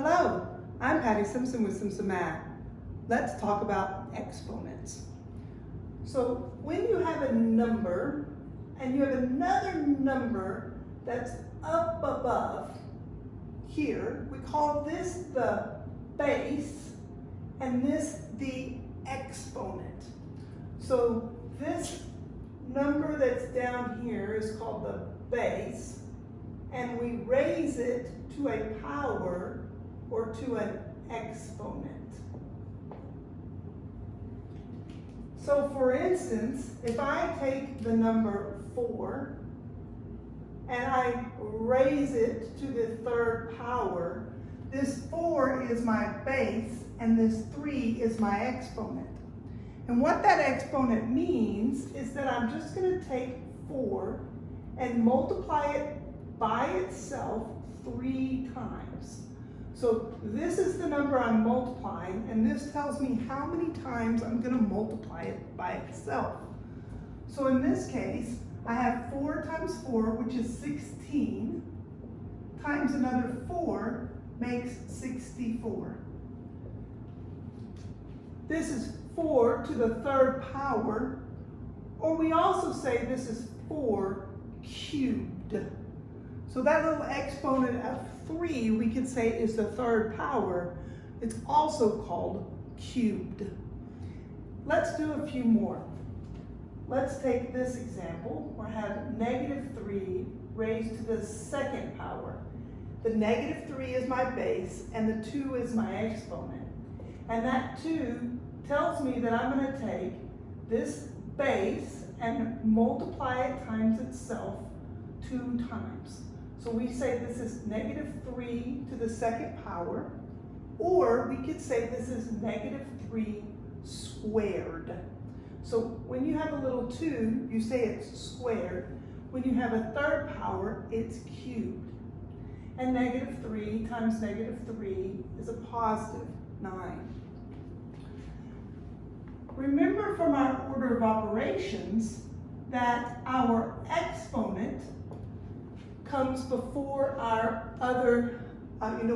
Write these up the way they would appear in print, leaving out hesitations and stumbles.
Hello, I'm Patty Simpson with Simpson Math. Let's talk about exponents. So when you have a number and you have another number that's up above here, we call this the base and this the exponent. So this number that's down here is called the base, and we raise it to a power or to an exponent. So for instance, if I take the number 4 and I raise it to the third power, this 4 is my base and this 3 is my exponent. And what that exponent means is that I'm just going to take 4 and multiply it by itself 3 times. So this is the number I'm multiplying, and this tells me how many times I'm going to multiply it by itself. So in this case, I have 4 times 4, which is 16, times another 4 makes 64. This is 4 to the third power, or we also say this is 4 cubed. So that little exponent of 3, we could say is the third power. It's also called cubed. Let's do a few more. Let's take this example where I have -3 raised to the second power. The -3 is my base and the 2 is my exponent. And that 2 tells me that I'm going to take this base and multiply it times itself 2 times. So we say this is -3 to the second power, or we could say this is -3 squared. So when you have a little 2, you say it's squared. When you have a third power, it's cubed. And -3 times -3 is a positive 9. Remember from our order of operations that our exponent comes before our other,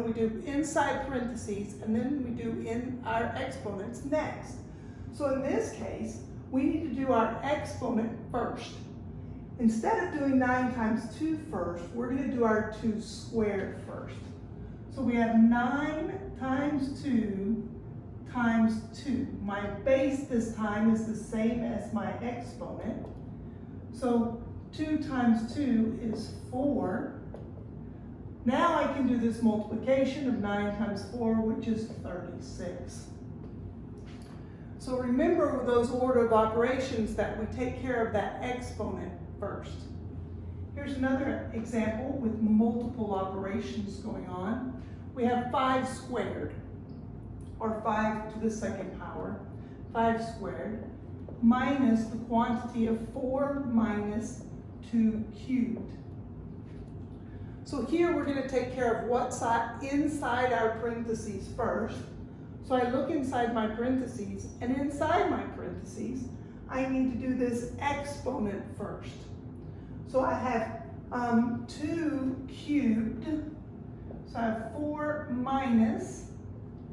we do inside parentheses and then we do in our exponents next. So in this case, we need to do our exponent first. Instead of doing 9 times 2 first, we're going to do our 2 squared first. So we have 9 times 2 times 2. My base this time is the same as my exponent. So 2 times 2 is 4. Now I can do this multiplication of 9 times 4, which is 36. So remember those order of operations that we take care of that exponent first. Here's another example with multiple operations going on. We have 5 squared, or 5 to the second power, 5 squared, minus the quantity of 4 minus 2 cubed. So here we're going to take care of what's inside our parentheses first. So I look inside my parentheses, and inside my parentheses, I need to do this exponent first. So I have 2 cubed, so I have 4 minus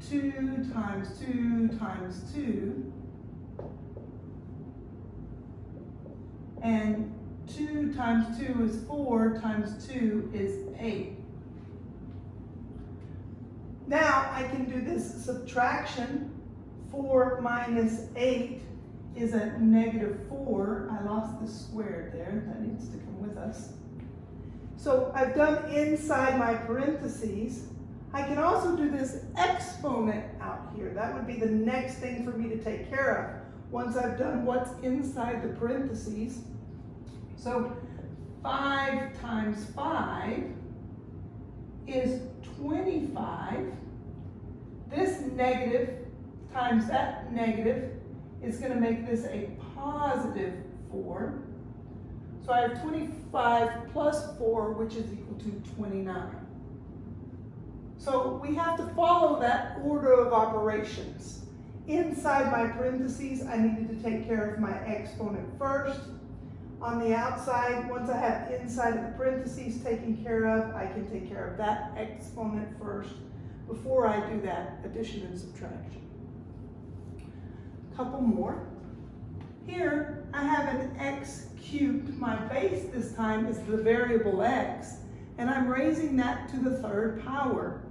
2 times 2 times 2, and 2 times 2 is 4 times 2 is 8. Now I can do this subtraction. 4 minus 8 is a -4. I lost the squared there. That needs to come with us. So I've done inside my parentheses. I can also do this exponent out here. That would be the next thing for me to take care of once I've done what's inside the parentheses. So 5 times 5 is 25. This negative times that negative is going to make this a positive 4. So I have 25 plus 4, which is equal to 29. So we have to follow that order of operations. Inside my parentheses, I needed to take care of my exponent first. On the outside, once I have inside of the parentheses taken care of, I can take care of that exponent first before I do that addition and subtraction. Couple more. Here I have an x cubed. My base this time is the variable x, and I'm raising that to the third power.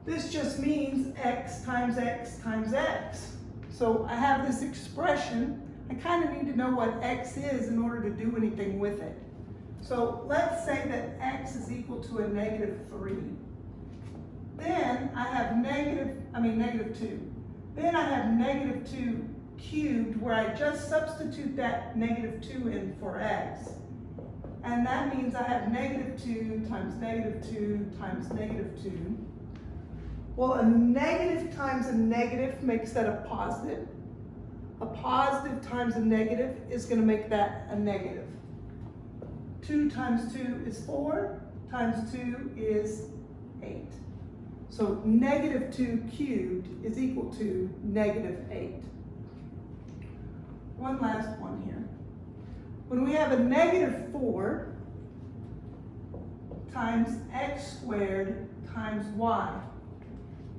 This just means x times x times x. So I have this expression. I kind of need to know what x is in order to do anything with it. So let's say that x is equal to a -3. Then I have negative 2. Then I have -2 cubed, where I just substitute that -2 in for x. And that means I have -2 times -2 times -2. Well, a negative times a negative makes that a positive. A positive times a negative is going to make that a negative. 2 times 2 is 4, times 2 is 8. So -2 cubed is equal to -8. One last one here. When we have a -4 times x squared times y,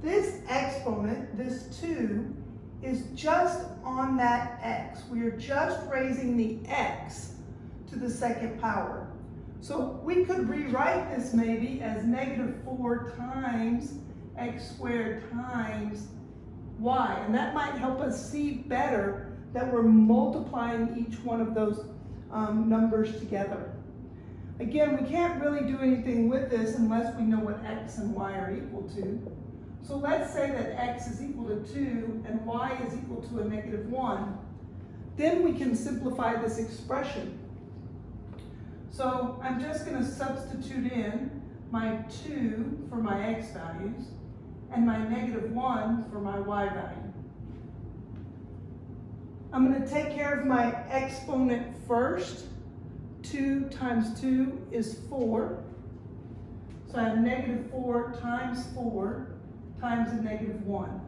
this exponent, this 2, is just on that x. We are just raising the x to the second power. So we could rewrite this maybe as -4 times x squared times y. And that might help us see better that we're multiplying each one of those numbers together. Again, we can't really do anything with this unless we know what x and y are equal to. So let's say that x is equal to 2 and y is equal to a -1. Then we can simplify this expression. So I'm just going to substitute in my 2 for my x values and my -1 for my y value. I'm going to take care of my exponent first. 2 times 2 is 4. So I have -4 times 4 times a -1.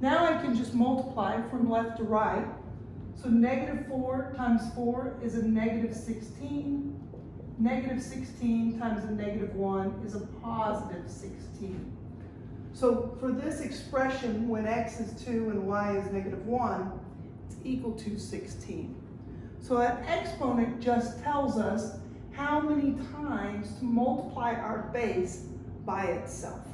Now I can just multiply from left to right. So -4 times 4 is a -16. -16 times a -1 is a positive 16. So for this expression, when x is 2 and y is -1, it's equal to 16. So that exponent just tells us how many times to multiply our base by itself.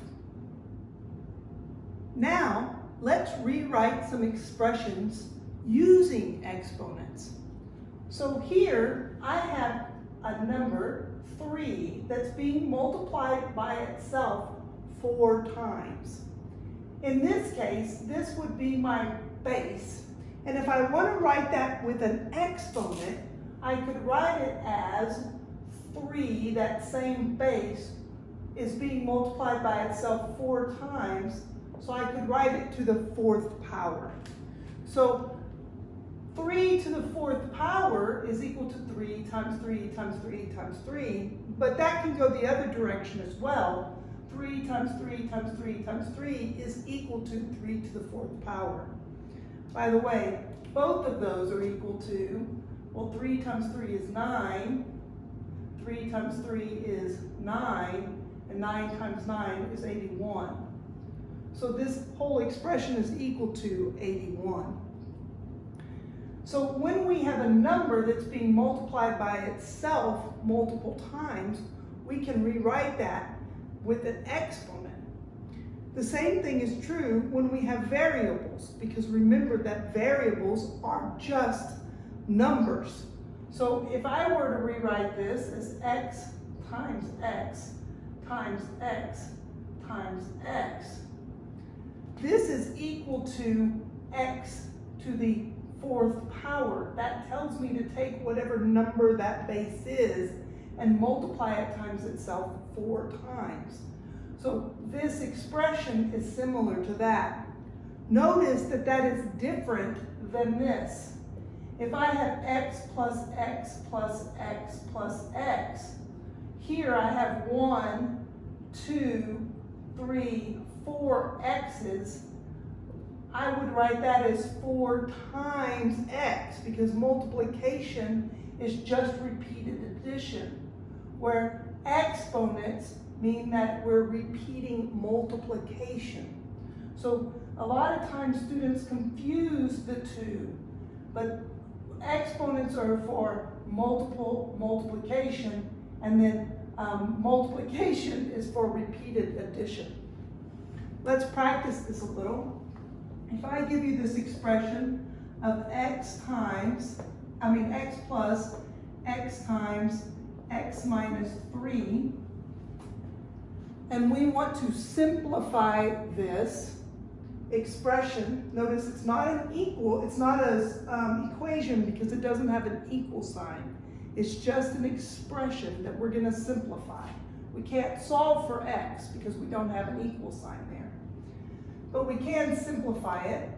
Now, let's rewrite some expressions using exponents. So here, I have a number 3 that's being multiplied by itself 4 times. In this case, this would be my base. And if I want to write that with an exponent, I could write it as 3, that same base, is being multiplied by itself 4 times. So I could write it to the 4th power. So 3 to the 4th power is equal to 3 times 3 times 3 times 3. But that can go the other direction as well. 3 times 3 times 3 times 3 is equal to 3 to the 4th power. By the way, both of those are equal to, well, 3 times 3 is 9. 3 times 3 is 9. And 9 times 9 is 81. So this whole expression is equal to 81. So when we have a number that's being multiplied by itself multiple times, we can rewrite that with an exponent. The same thing is true when we have variables, because remember that variables are just numbers. So if I were to rewrite this as x times x times x times x, this is equal to x to the 4th power. That tells me to take whatever number that base is and multiply it times itself 4 times. So this expression is similar to that. Notice that that is different than this. If I have x plus x plus x plus x, here I have 1, 2, 3, 4 x's. I would write that as 4 times x, because multiplication is just repeated addition, where exponents mean that we're repeating multiplication. So a lot of times students confuse the two, but exponents are for multiplication, and then multiplication is for repeated addition. Let's practice this a little. If I give you this expression of x plus x times x minus 3, and we want to simplify this expression. Notice it's not an equation because it doesn't have an equal sign. It's just an expression that we're going to simplify. We can't solve for x because we don't have an equal sign there. But we can simplify it.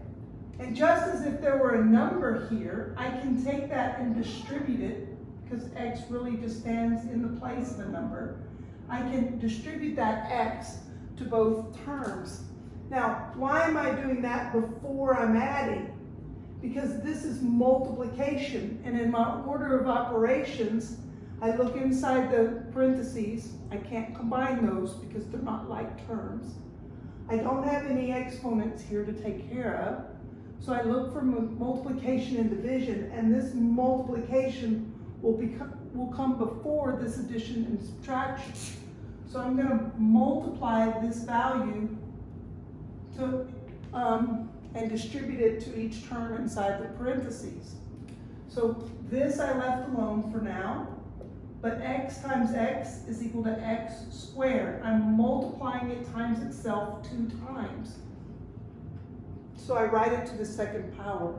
And just as if there were a number here, I can take that and distribute it, because x really just stands in the place of a number. I can distribute that x to both terms. Now, why am I doing that before I'm adding? Because this is multiplication, and in my order of operations, I look inside the parentheses. I can't combine those because they're not like terms. I don't have any exponents here to take care of. So I look for multiplication and division, and this multiplication will come before this addition and subtraction. So I'm going to multiply this value to and distribute it to each term inside the parentheses. So this I left alone for now, but x times x is equal to x squared. I'm multiplying it times itself 2 times. So I write it to the second power.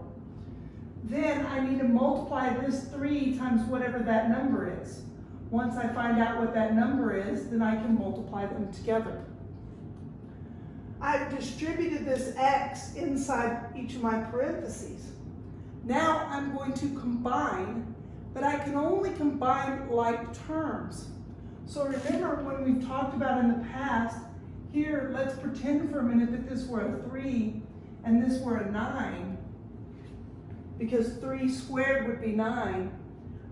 Then I need to multiply this 3 times whatever that number is. Once I find out what that number is, then I can multiply them together. I've distributed this x inside each of my parentheses. Now I'm going to combine, but I can only combine like terms. So remember when we've talked about in the past, here let's pretend for a minute that this were a 3 and this were a 9, because 3 squared would be 9.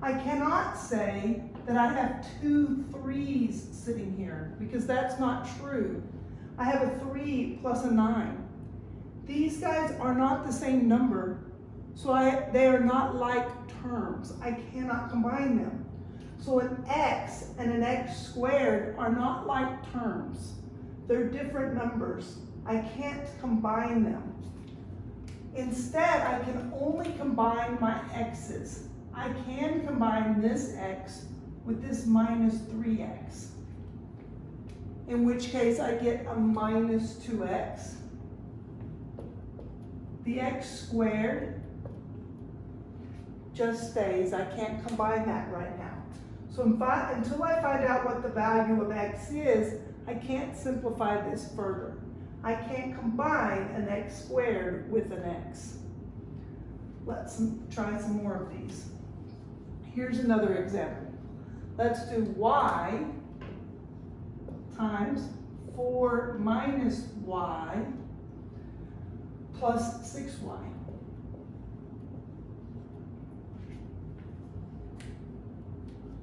I cannot say that I have 2 3's sitting here, because that's not true. I have a 3 plus a 9. These guys are not the same number, so they are not like terms. I cannot combine them. So an x and an x squared are not like terms. They're different numbers. I can't combine them. Instead, I can only combine my x's. I can combine this x with this minus 3x, in which case I get a minus 2x. The x squared just stays. I can't combine that right now. So until I find out what the value of x is, I can't simplify this further. I can't combine an x squared with an x. Let's try some more of these. Here's another example. Let's do y times 4 minus y plus 6y.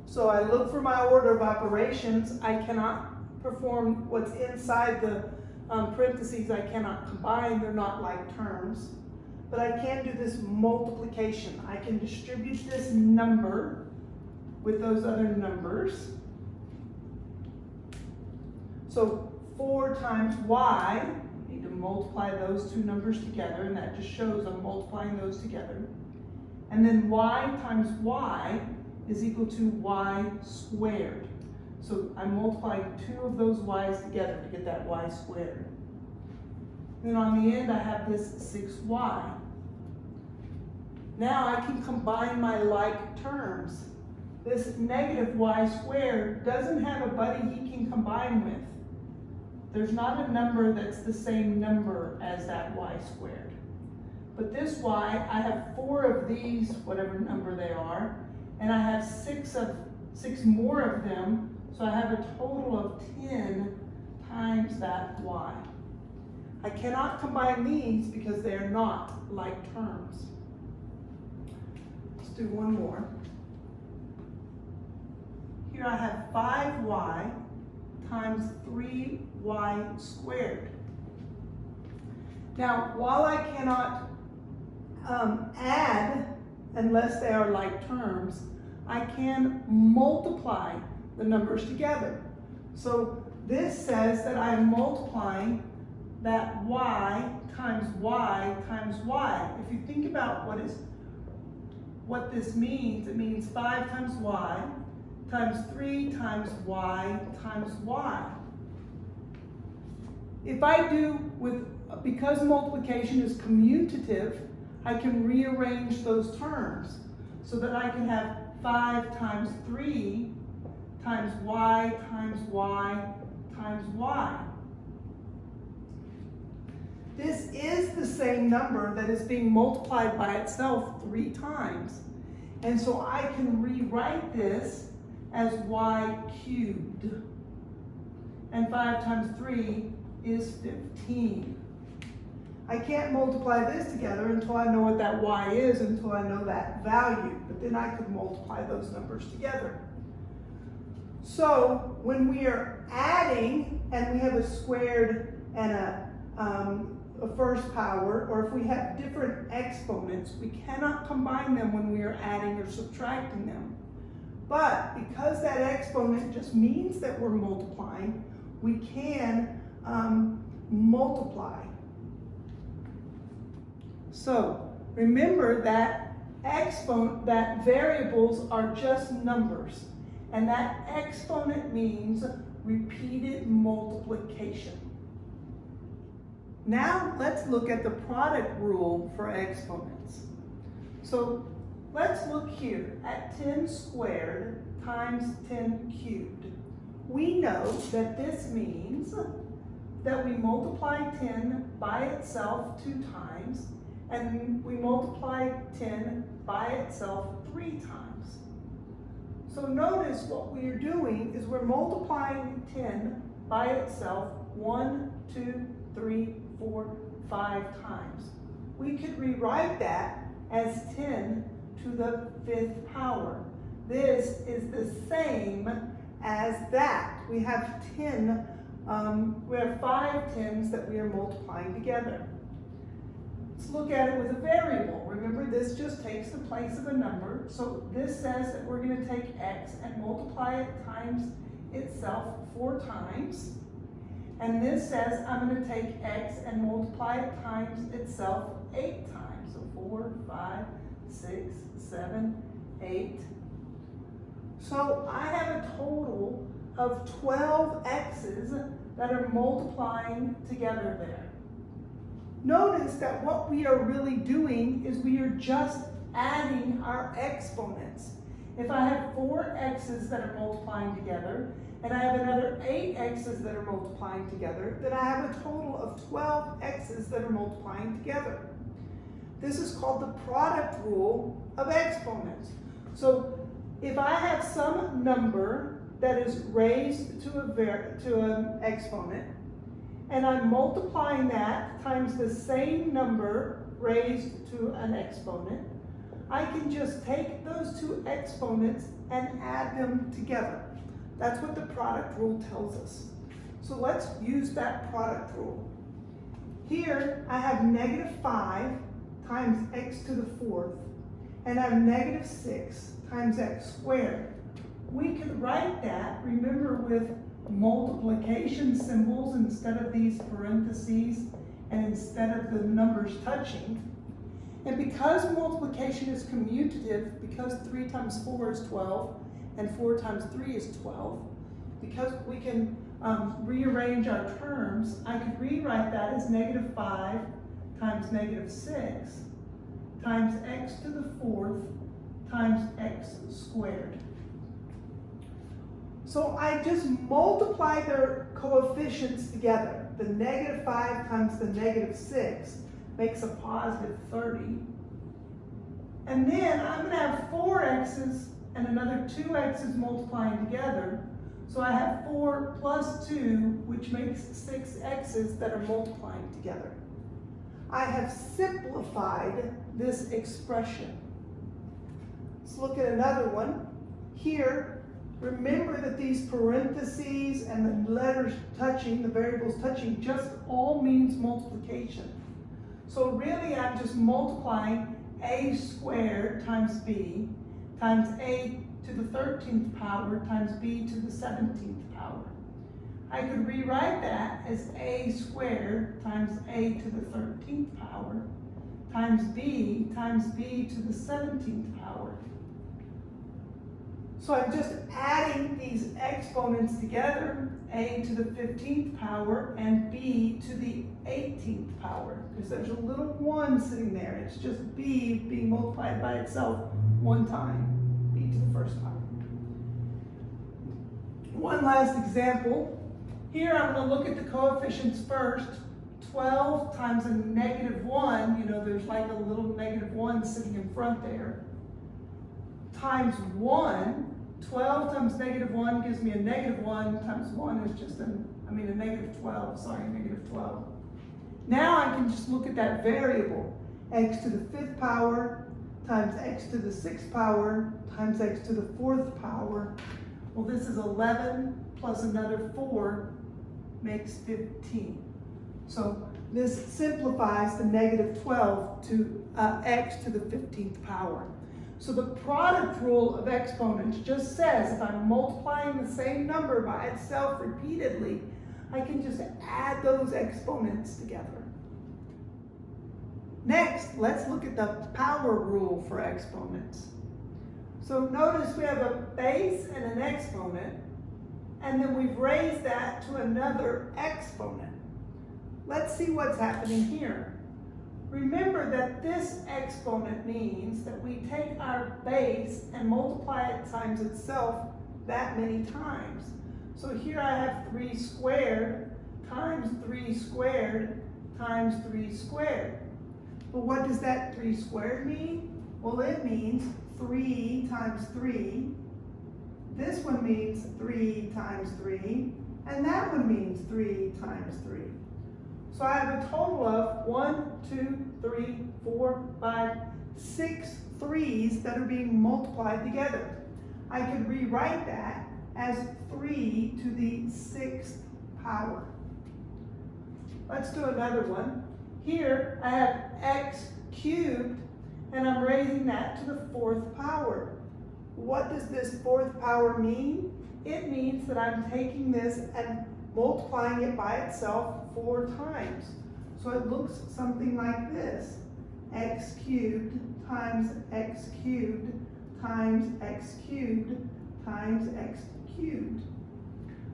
So I look for my order of operations. I cannot perform what's inside the parentheses. I cannot combine. They're not like terms. But I can do this multiplication. I can distribute this number with those other numbers. So 4 times y, I need to multiply those two numbers together, and that just shows I'm multiplying those together. And then y times y is equal to y squared. So I'm multiplying 2 of those y's together to get that y squared. Then on the end I have this 6y. Now I can combine my like terms. This negative y squared doesn't have a buddy he can combine with. There's not a number that's the same number as that y squared. But this y, I have 4 of these, whatever number they are, and I have 6 more of them, so I have a total of 10 times that y. I cannot combine these because they are not like terms. Let's do one more. Here I have 5y times 3y squared. Now, while I cannot add unless they are like terms, I can multiply the numbers together. So this says that I am multiplying that y times y times y. If you think about what this means, it means 5 times y times 3 times y times y. If I do because multiplication is commutative, I can rearrange those terms so that I can have 5 times 3 times y times y times y. This is the same number that is being multiplied by itself 3 times. And so I can rewrite this as y cubed. And 5 times 3 is 15. I can't multiply this together until I know what that y is, until I know that value. But then I could multiply those numbers together. So when we are adding and we have a squared and a first power, or if we have different exponents, we cannot combine them when we are adding or subtracting them. But because that exponent just means that we're multiplying, we can multiply. So remember that variables are just numbers, and that exponent means repeated multiplication. Now let's look at the product rule for exponents. So let's look here at 10 squared times 10 cubed. We know that this means that we multiply 10 by itself 2 times, and we multiply 10 by itself 3 times. So notice what we are doing is we're multiplying 10 by itself 1, 2, 3, 4, 5 times. We could rewrite that as 10 to the 5th power. This is the same as that. We have 5 tens that we are multiplying together. Let's look at it with a variable. Remember, this just takes the place of a number. So this says that we're going to take x and multiply it times itself 4 times. And this says I'm going to take x and multiply it times itself 8 times. So 4, 5, 6, 7, 8. So I have a total of 12 x's that are multiplying together there. Notice that what we are really doing is we are just adding our exponents. If I have 4 x's that are multiplying together, and I have another 8 x's that are multiplying together, then I have a total of 12 x's that are multiplying together. This is called the product rule of exponents. So if I have some number that is raised to an exponent, and I'm multiplying that times the same number raised to an exponent, I can just take those 2 exponents and add them together. That's what the product rule tells us. So let's use that product rule. Here I have -5 times x to the 4th, and I have -6 times x squared. We could write that, remember, with multiplication symbols instead of these parentheses and instead of the numbers touching. And because multiplication is commutative, because 3 times 4 is 12 and 4 times 3 is 12, because we can rearrange our terms, I could rewrite that as -5 times -6 times x to the 4th times x squared. So I just multiply their coefficients together. The -5 times the -6 makes a +30. And then I'm going to have 4 x's and another 2 x's multiplying together. So I have 4 plus 2, which makes 6 x's that are multiplying together. I have simplified this expression. Let's look at another one. Here, Remember that these parentheses and the letters touching, the variables touching, just all means multiplication. So really I'm just multiplying a squared times b times a to the 13th power times b to the 17th power. I could rewrite that as a squared times a to the 13th power times b to the 17th power. So I'm just adding these exponents together, a to the 15th power and b to the 18th power, because there's a little 1 sitting there. It's just b being multiplied by itself one time, b to the first power. One last example. Here I'm going to look at the coefficients first. 12 times a negative 1, you know, there's like a little negative 1 sitting in front there, times 1. 12 times negative 1 gives me a negative 1 times 1 is just a negative 12, sorry, negative 12. Now I can just look at that variable, x to the 5th power times x to the 6th power times x to the 4th power. Well, this is 11 plus another 4 makes 15. So this simplifies the negative 12 to x to the 15th power. So the product rule of exponents just says if I'm multiplying the same number by itself repeatedly, I can just add those exponents together. Next, let's look at the power rule for exponents. So notice we have a base and an exponent, and then we've raised that to another exponent. Let's see what's happening here. Remember that this exponent means that we take our base and multiply it times itself that many times. So here I have 3 squared times 3 squared times 3 squared. But what does that 3 squared mean? Well, it means 3 times 3. This one means 3 times 3. And that one means 3 times 3. So I have a total of 1, 2, 3, 4, 5, 6 3's that are being multiplied together. I could rewrite that as 3 to the 6th power. Let's do another one. Here I have x cubed, and I'm raising that to the 4th power. What does this 4th power mean? It means that I'm taking this and multiplying it by itself 4 times. So it looks something like this. X cubed times x cubed times x cubed times x cubed.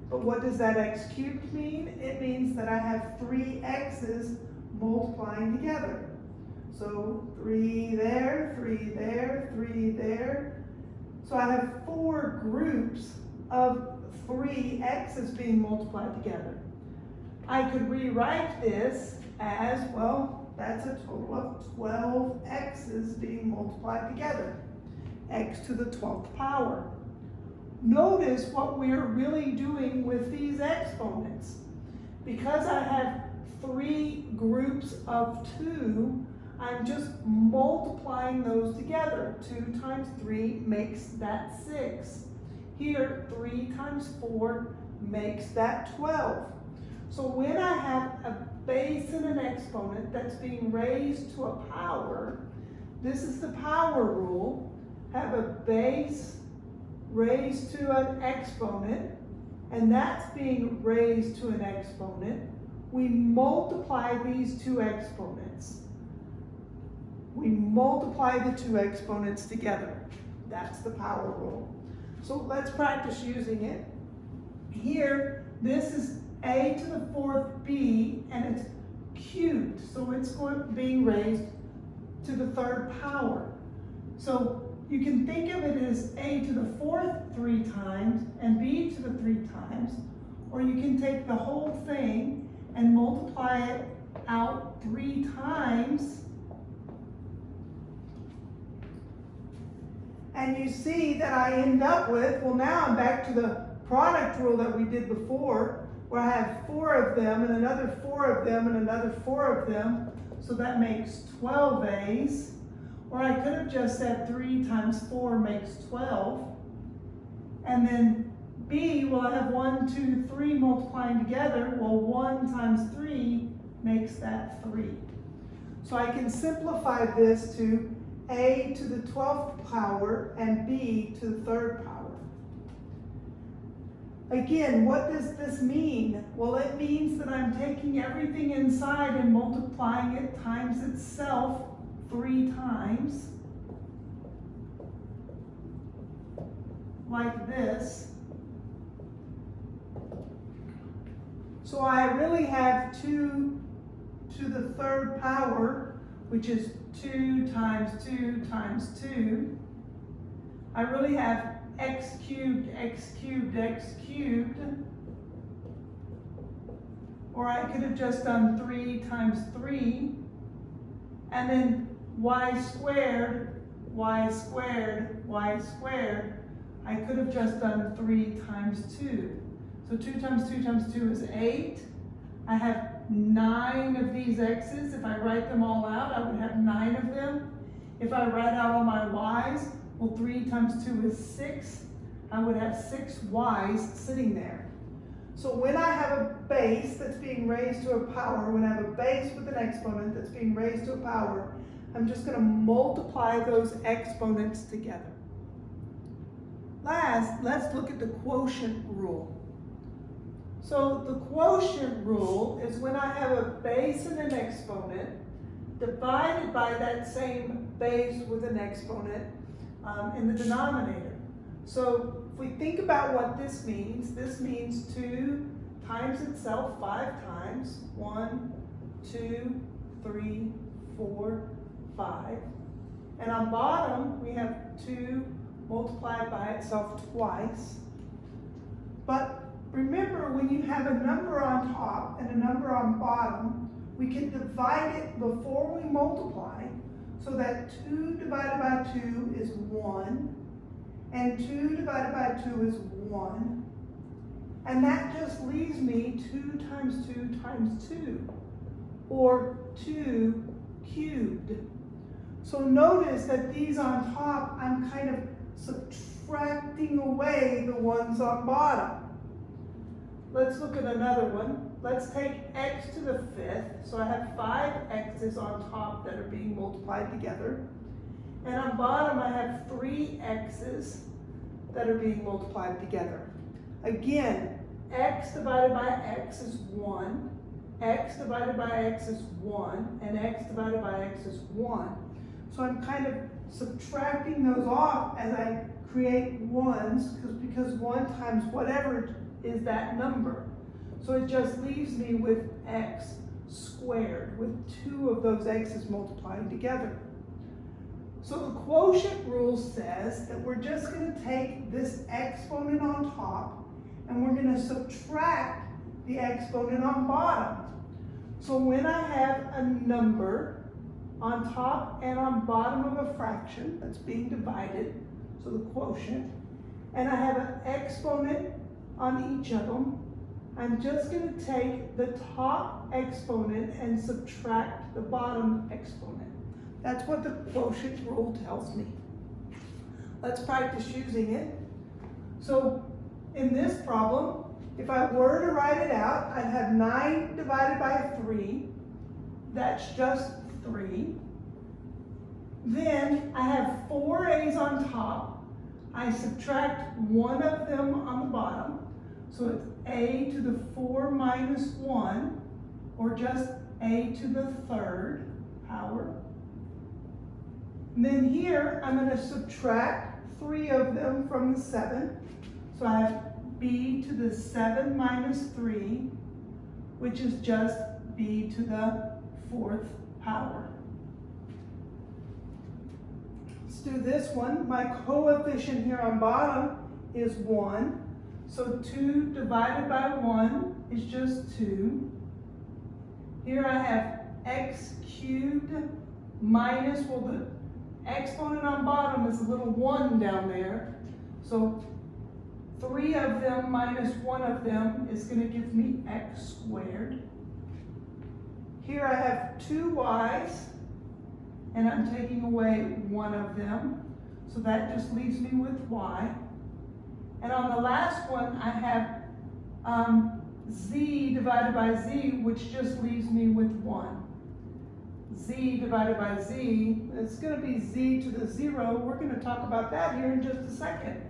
But what does that x cubed mean? It means that I have 3 x's multiplying together. So 3 there, 3 there, 3 there. So I have 4 groups of 3 x's being multiplied together. I could rewrite this as, well, that's a total of 12 x's being multiplied together. X to the 12th power. Notice what we are really doing with these exponents. Because I have 3 groups of 2, I'm just multiplying those together. 2 times 3 makes that 6. Here, 3 times 4 makes that 12. So when I have a base and an exponent that's being raised to a power, this is the power rule. Have a base raised to an exponent, and that's being raised to an exponent. We multiply these 2 exponents. We multiply the 2 exponents together. That's the power rule. So let's practice using it. Here, this is a to the 4th b, and it's cubed, so it's being raised to the 3rd power. So you can think of it as a to the 4th 3 times and b to the 3 times, or you can take the whole thing and multiply it out 3 times. And you see that I end up with, well, now I'm back to the product rule that we did before, where I have 4 of them and another 4 of them and another 4 of them. So that makes 12 A's. Or I could have just said 3 times 4 makes 12. And then b, well, I have 1, 2, 3 multiplying together. Well, 1 times 3 makes that 3. So I can simplify this to a to the 12th power and b to the 3rd power. Again, what does this mean? Well, it means that I'm taking everything inside and multiplying it times itself 3 times, like this. So I really have 2 to the 3rd power, which is 2 times 2 times 2. I really have x cubed, x cubed, x cubed. Or I could have just done 3 times 3. And then y squared, y squared, y squared. I could have just done 3 times 2. So 2 times 2 times 2 is 8. I have 9 of these x's. If I write them all out, I would have 9 of them. If I write out all my y's, well, 3 times 2 is 6. I would have 6 y's sitting there. So when I have a base that's being raised to a power, when I have a base with an exponent that's being raised to a power, I'm just going to multiply those exponents together. Last, let's look at the quotient rule. So the quotient rule is when I have a base and an exponent divided by that same base with an exponent in the denominator. So if we think about what this means 2 times itself 5 times. 1, 2, 3, 4, 5. And on bottom, we have 2 multiplied by itself twice. But remember, when you have a number on top and a number on bottom, we can divide it before we multiply, so that 2 divided by 2 is 1, and 2 divided by 2 is 1. And that just leaves me 2 times 2 times 2, or 2 cubed. So notice that these on top, I'm kind of subtracting away the ones on bottom. Let's look at another one. Let's take x to the 5th. So I have 5 x's on top that are being multiplied together. And on bottom, I have 3 x's that are being multiplied together. Again, x divided by x is 1. X divided by x is 1. And x divided by x is 1. So I'm kind of subtracting those off as I create ones, because 1 times whatever is that number. So it just leaves me with x squared, with 2 of those x's multiplying together. So the quotient rule says that we're just going to take this exponent on top and we're going to subtract the exponent on bottom. So when I have a number on top and on bottom of a fraction that's being divided, so the quotient, and I have an exponent on each of them, I'm just going to take the top exponent and subtract the bottom exponent. That's what the quotient rule tells me. Let's practice using it. So in this problem, if I were to write it out, I'd have 9 divided by 3. That's just 3. Then I have 4 a's on top. I subtract one of them on the bottom. So it's a to the 4 minus 1, or just a to the 3rd power. And then here, I'm going to subtract 3 of them from the 7. So I have b to the 7 minus 3, which is just b to the 4th power. Let's do this one. My coefficient here on bottom is 1. So 2 divided by 1 is just 2. Here I have x cubed minus, well, the exponent on bottom is a little 1 down there. So 3 of them minus 1 of them is going to give me x squared. Here I have 2 y's, and I'm taking away one of them. So that just leaves me with y. And on the last one, I have z divided by z, which just leaves me with 1. Z divided by z, it's going to be z to the 0. We're going to talk about that here in just a second.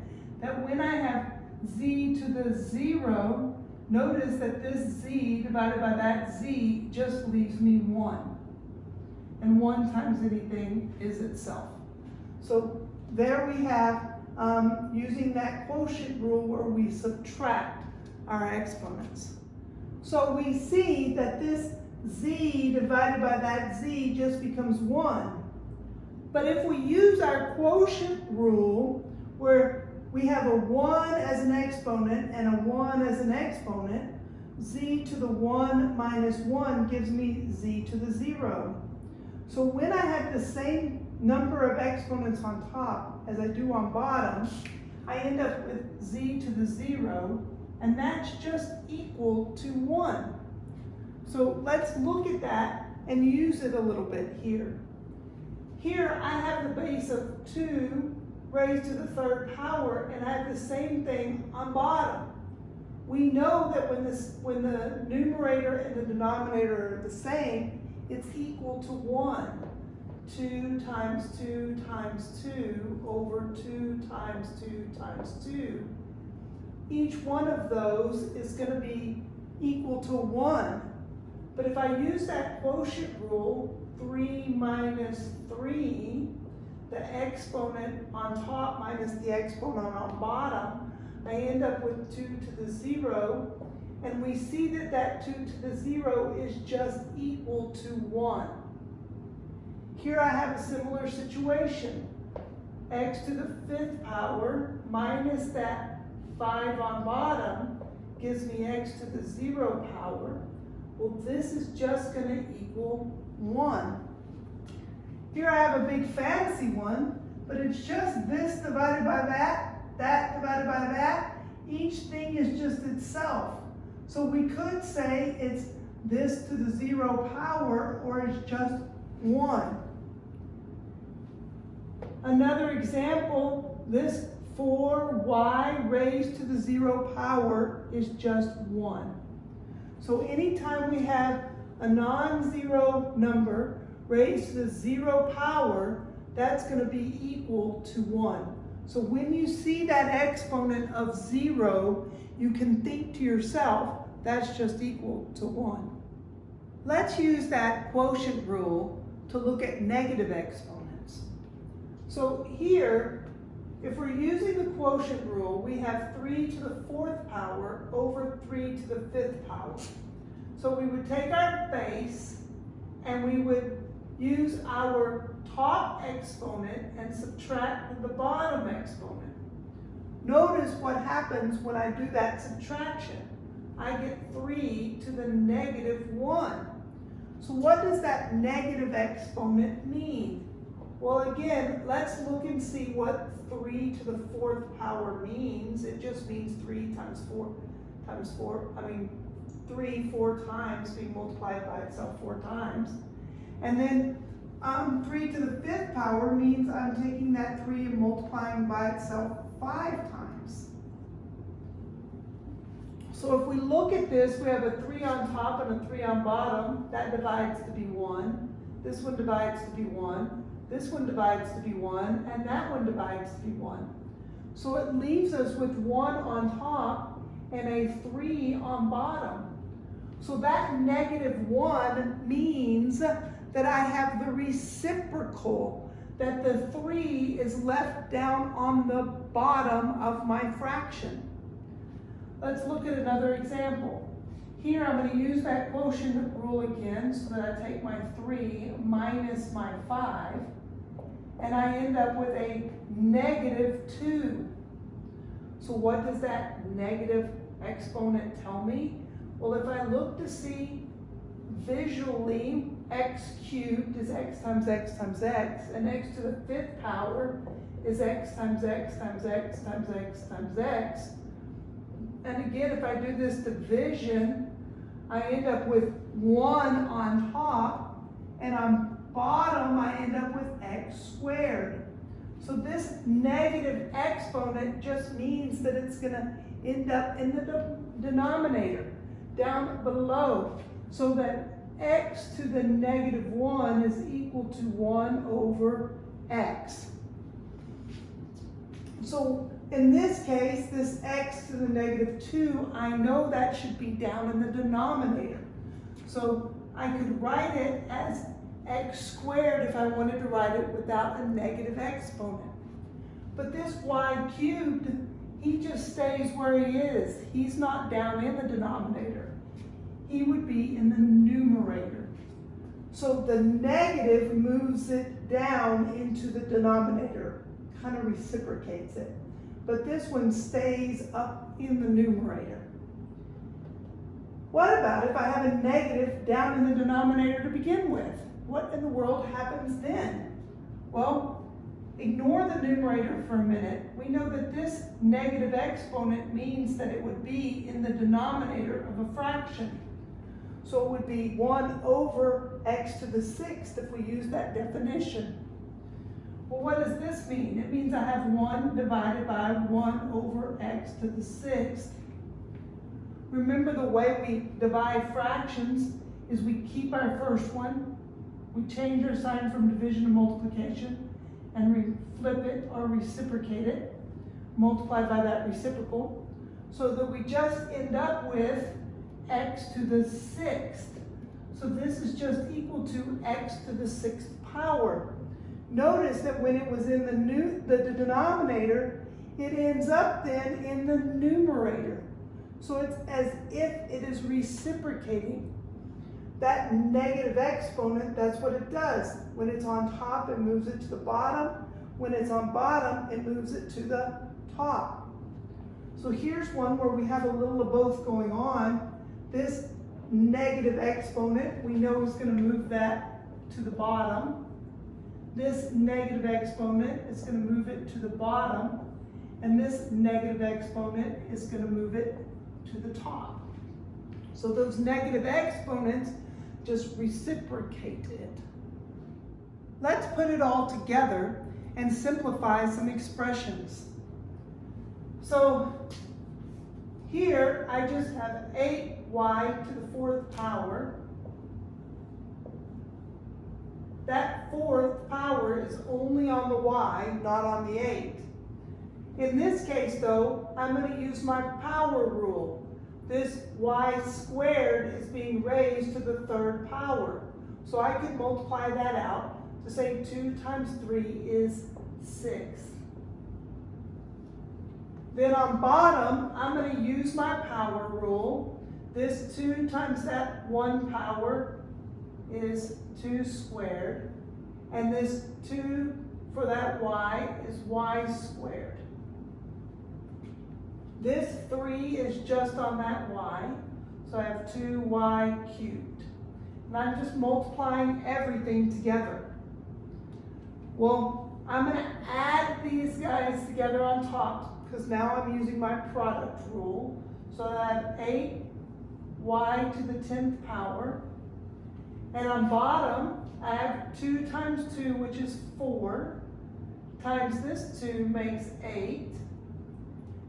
That when I have z to the 0, notice that this z divided by that z just leaves me 1. And 1 times anything is itself. So there we have using that quotient rule where we subtract our exponents. So we see that this z divided by that z just becomes 1. But if we use our quotient rule where we have a 1 as an exponent and a 1 as an exponent, z to the 1 minus 1 gives me z to the 0. So when I have the same number of exponents on top as I do on bottom, I end up with z to the 0, and that's just equal to 1. So let's look at that and use it a little bit here. Here I have the base of 2 raised to the 3rd power, and I have the same thing on bottom. We know that when the numerator and the denominator are the same, it's equal to 1. 2 times 2 times 2 over 2 times 2 times 2. Each one of those is going to be equal to 1. But if I use that quotient rule, 3 minus 3, the exponent on top minus the exponent on bottom, I end up with 2 to the 0. And we see that that 2 to the 0 is just equal to 1. Here I have a similar situation. X to the 5th power minus that 5 on bottom gives me x to the 0 power. Well, this is just going to equal 1. Here I have a big fancy one, but it's just this divided by that divided by that. Each thing is just itself. So we could say it's this to the 0 power, or it's just 1. Another example, this 4y raised to the 0 power is just 1. So anytime we have a non-zero number raised to the 0 power, that's going to be equal to 1. So when you see that exponent of 0, you can think to yourself, that's just equal to 1. Let's use that quotient rule to look at negative exponents. So here, if we're using the quotient rule, we have 3 to the 4th power over 3 to the 5th power. So we would take our base and we would use our top exponent and subtract the bottom exponent. Notice what happens when I do that subtraction. I get 3 to the negative 1. So what does that negative exponent mean? Well, again, let's look and see what 3 to the 4th power means. It just means 3 times 4 times 4. 3 4 times being multiplied by itself 4 times. And then 3 to the 5th power means I'm taking that 3 and multiplying by itself 5 times. So if we look at this, we have a 3 on top and a 3 on bottom. That divides to be 1. This one divides to be 1. This one divides to be 1. And that one divides to be 1. So it leaves us with 1 on top and a 3 on bottom. So that negative 1 means that I have the reciprocal, that the 3 is left down on the bottom of my fraction. Let's look at another example. Here I'm going to use that quotient rule again so that I take my 3 minus my 5, and I end up with a negative 2. So what does that negative exponent tell me? Well, if I look to see visually, x cubed is x times x times x, and x to the 5th power is x times x times x times x times x. And again, if I do this division, I end up with 1 on top, and on bottom I end up with x squared. So this negative exponent just means that it's going to end up in the denominator, down below, so that x to the negative 1 is equal to 1 over x. So in this case, this x to the negative 2, I know that should be down in the denominator. So I could write it as x squared if I wanted to write it without a negative exponent. But this y cubed, he just stays where he is. He's not down in the denominator. He would be in the numerator. So the negative moves it down into the denominator, kind of reciprocates it. But this one stays up in the numerator. What about if I have a negative down in the denominator to begin with? What in the world happens then? Well, ignore the numerator for a minute. We know that this negative exponent means that it would be in the denominator of a fraction. So it would be 1 over x to the 6th if we use that definition. Well, what does this mean? It means I have 1 divided by 1 over x to the 6th. Remember, the way we divide fractions is we keep our first one, we change our sign from division to multiplication, and we flip it or reciprocate it, multiply by that reciprocal, so that we just end up with x to the 6th. So this is just equal to x to the 6th power. Notice that when it was in the denominator, it ends up then in the numerator. So it's as if it is reciprocating. That negative exponent, that's what it does. When it's on top, it moves it to the bottom. When it's on bottom, it moves it to the top. So here's one where we have a little of both going on. This negative exponent, we know is going to move that to the bottom. This negative exponent is going to move it to the bottom. And this negative exponent is going to move it to the top. So those negative exponents just reciprocate it. Let's put it all together and simplify some expressions. So here I just have 8y to the 4th power. That 4th power is only on the y, not on the 8. In this case, though, I'm going to use my power rule. This y squared is being raised to the 3rd power. So I could multiply that out to say 2 times 3 is 6. Then on bottom, I'm going to use my power rule. This 2 times that 1 power is 2 squared. And this 2 for that y is y squared. This 3 is just on that y, so I have 2y cubed. And I'm just multiplying everything together. Well, I'm going to add these guys together on top, because now I'm using my product rule. So I have 8y to the 10th power. And on bottom, I have 2 times 2, which is 4, times this 2 makes 8.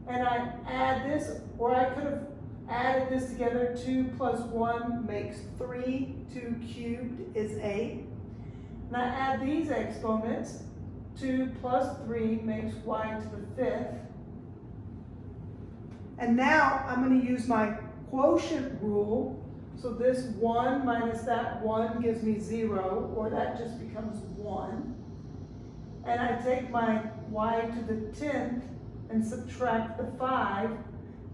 And I add this, or I could have added this together. 2 plus 1 makes 3. 2 cubed is 8. And I add these exponents. 2 plus 3 makes y to the 5th. And now I'm going to use my quotient rule. So this 1 minus that 1 gives me 0, or that just becomes 1. And I take my y to the 10th and subtract the 5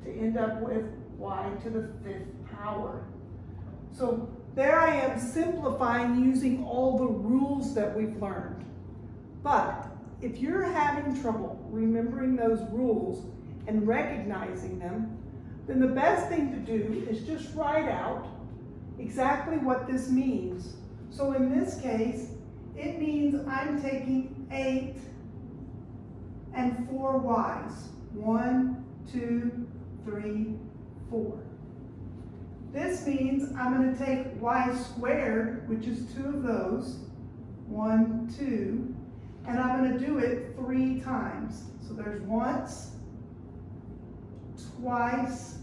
to end up with y to the 5th power. So there I am simplifying using all the rules that we've learned. But if you're having trouble remembering those rules and recognizing them, then the best thing to do is just write out exactly what this means. So in this case, it means I'm taking 8 and 4 y's. 1, 2, 3, 4. This means I'm going to take y squared, which is 2 of those, 1, 2, and I'm going to do it 3 times. So there's once, twice,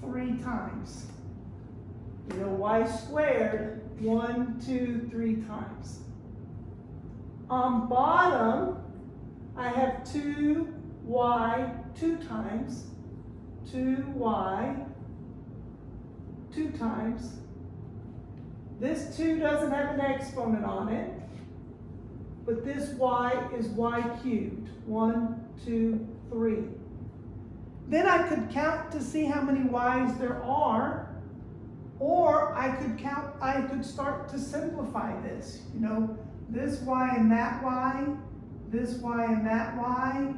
3 times. You know, y squared, 1, 2, 3 times. On bottom, I have 2y 2 times, 2y 2 times. This 2 doesn't have an exponent on it, but this y is y cubed. 1, 2, 3. Then I could count to see how many y's there are, or I could start to simplify this. You know, this y and that y, this y and that y,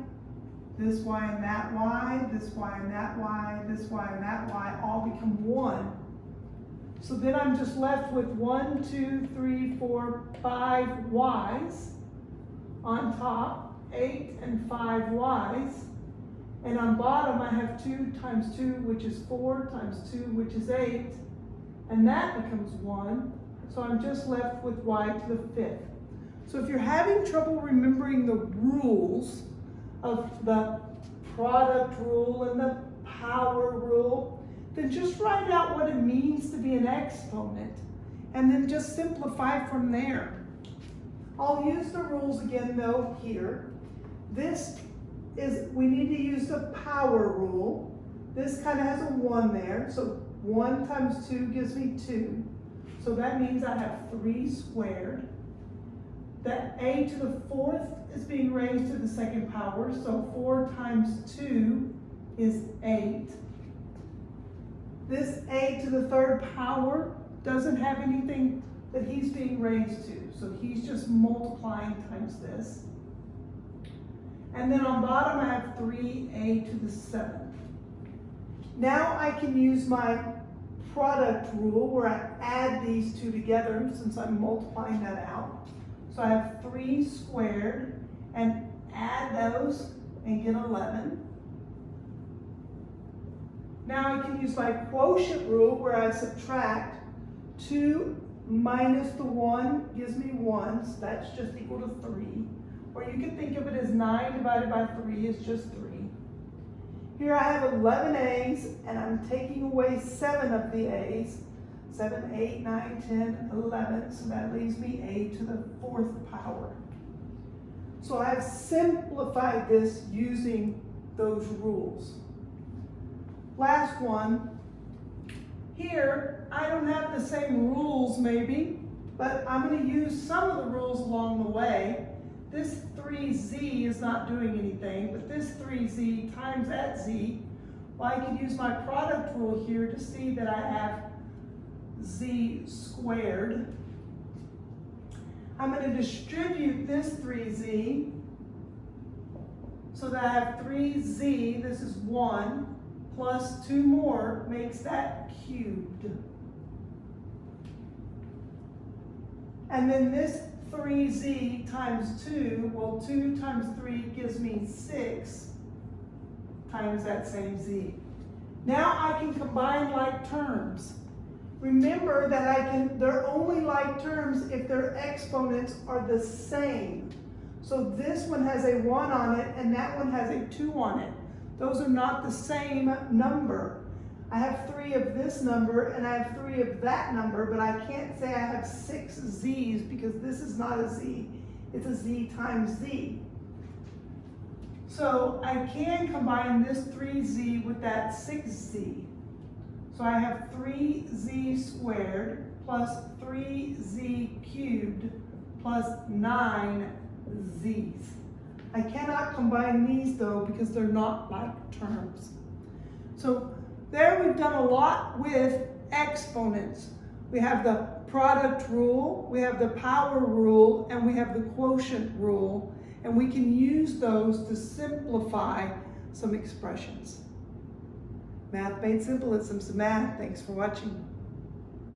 this y and that y, this y and that y, this y and that y all become 1. So then I'm just left with 1, 2, 3, 4, 5 y's on top, 8 and 5 y's. And on bottom I have 2 times 2, which is 4, times 2, which is 8. And that becomes 1. So I'm just left with y to the 5th. So if you're having trouble remembering the rules of the product rule and the power rule, then just write out what it means to be an exponent and then just simplify from there. I'll use the rules again though here. We need to use the power rule. This kind of has a 1 there, so 1 times 2 gives me 2. So that means I have 3 squared. That a to the 4th is being raised to the 2nd power, so 4 times 2 is 8. This a to the 3rd power doesn't have anything that he's being raised to, so he's just multiplying times this. And then on bottom I have 3a to the 7th. Now I can use my product rule where I add these two together since I'm multiplying that out. So I have 3 squared and add those and get 11. Now I can use my quotient rule where I subtract 2 minus the 1 gives me 1, so that's just equal to 3. Or you can think of it as 9 divided by 3 is just 3. Here I have 11 a's, and I'm taking away 7 of the a's. 7, 8, 9, 10, 11, so that leaves me a to the 4th power. So I've simplified this using those rules. Last one. Here, I don't have the same rules maybe, but I'm going to use some of the rules along the way. This 3z is not doing anything, but this 3z times that z, well, I could use my product rule here to see that I have z squared. I'm going to distribute this 3z so that I have 3z, this is 1, plus 2 more makes that cubed. And then this 3z times 2, well 2 times 3 gives me 6 times that same z. Now I can combine like terms. Remember that they're only like terms if their exponents are the same. So this one has a 1 on it and that one has a 2 on it. Those are not the same number. I have 3 of this number and I have 3 of that number, but I can't say I have 6 z's because this is not a z. It's a z times z. So I can combine this 3z with that 6z. So I have 3z squared plus 3z cubed plus 9z's. I cannot combine these though because they're not like terms. So there we've done a lot with exponents. We have the product rule, we have the power rule, and we have the quotient rule, and we can use those to simplify some expressions. Math Made Simple is some math. Thanks for watching.